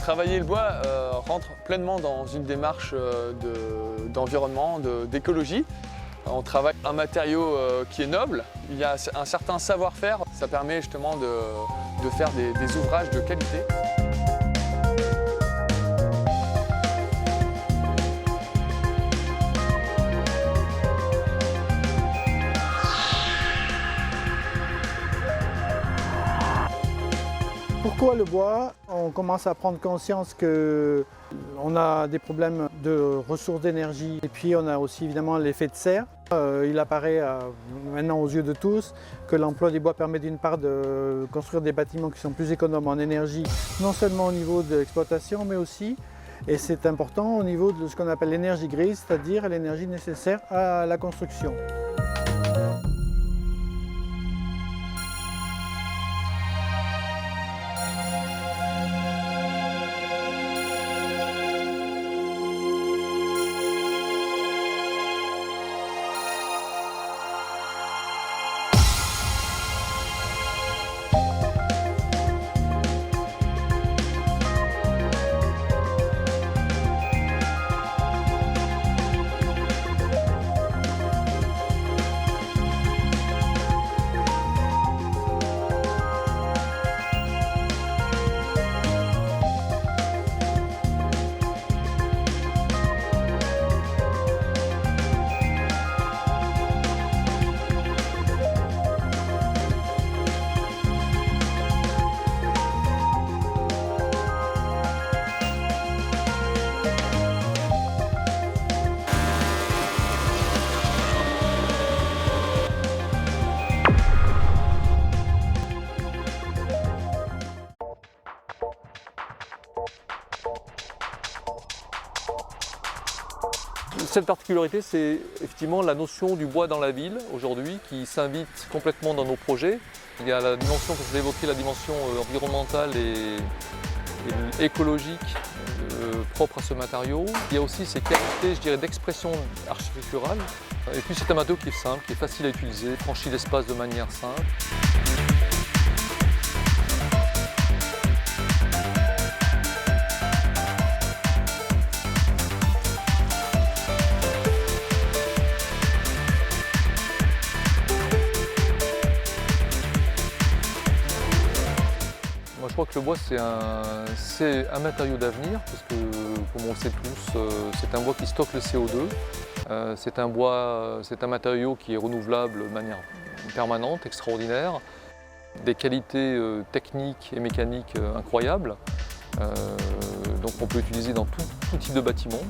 Travailler le bois rentre pleinement dans une démarche d'environnement, d'écologie. On travaille un matériau qui est noble, il y a un certain savoir-faire, ça permet justement de faire des ouvrages de qualité. Pourquoi le bois? On commence à prendre conscience qu'on a des problèmes de ressources d'énergie et puis on a aussi évidemment l'effet de serre. Il apparaît maintenant aux yeux de tous que l'emploi des bois permet d'une part de construire des bâtiments qui sont plus économes en énergie, non seulement au niveau de l'exploitation mais aussi, et c'est important, au niveau de ce qu'on appelle l'énergie grise, c'est-à-dire l'énergie nécessaire à la construction. Cette particularité, c'est effectivement la notion du bois dans la ville aujourd'hui qui s'invite complètement dans nos projets. Il y a la dimension, comme je l'ai évoqué, la dimension environnementale et écologique propre à ce matériau. Il y a aussi ses qualités, je dirais, d'expression architecturale. Et puis c'est un matériau qui est simple, qui est facile à utiliser, franchit l'espace de manière simple. Je crois que le bois c'est un matériau d'avenir parce que, comme on le sait tous, c'est un bois qui stocke le CO2. C'est un matériau qui est renouvelable de manière permanente, extraordinaire. Des qualités techniques et mécaniques incroyables. Donc on peut l'utiliser dans tout type de bâtiment.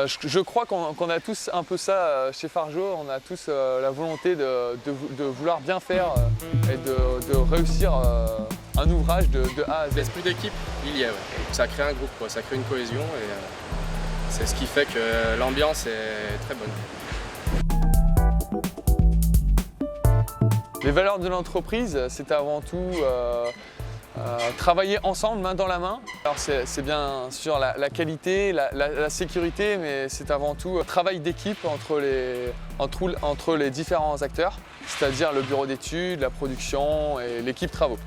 Je crois qu'on a tous un peu ça chez Fargeau, on a tous la volonté de vouloir bien faire et de réussir un ouvrage de A à Z. L'esprit d'équipe, il y est, ouais. Ça crée un groupe, quoi. Ça crée une cohésion et c'est ce qui fait que l'ambiance est très bonne. Les valeurs de l'entreprise, c'est avant tout travailler ensemble, main dans la main. Alors c'est bien sûr la qualité, la sécurité, mais c'est avant tout travail d'équipe entre les différents acteurs, c'est-à-dire le bureau d'études, la production et l'équipe travaux.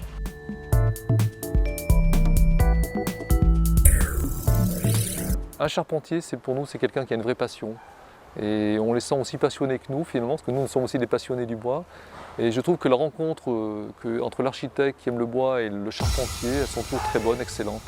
Un charpentier, pour nous, c'est quelqu'un qui a une vraie passion. Et on les sent aussi passionnés que nous, finalement, parce que nous sommes aussi des passionnés du bois. Et je trouve que la rencontre entre l'architecte qui aime le bois et le charpentier, elles sont toutes très bonnes, excellentes.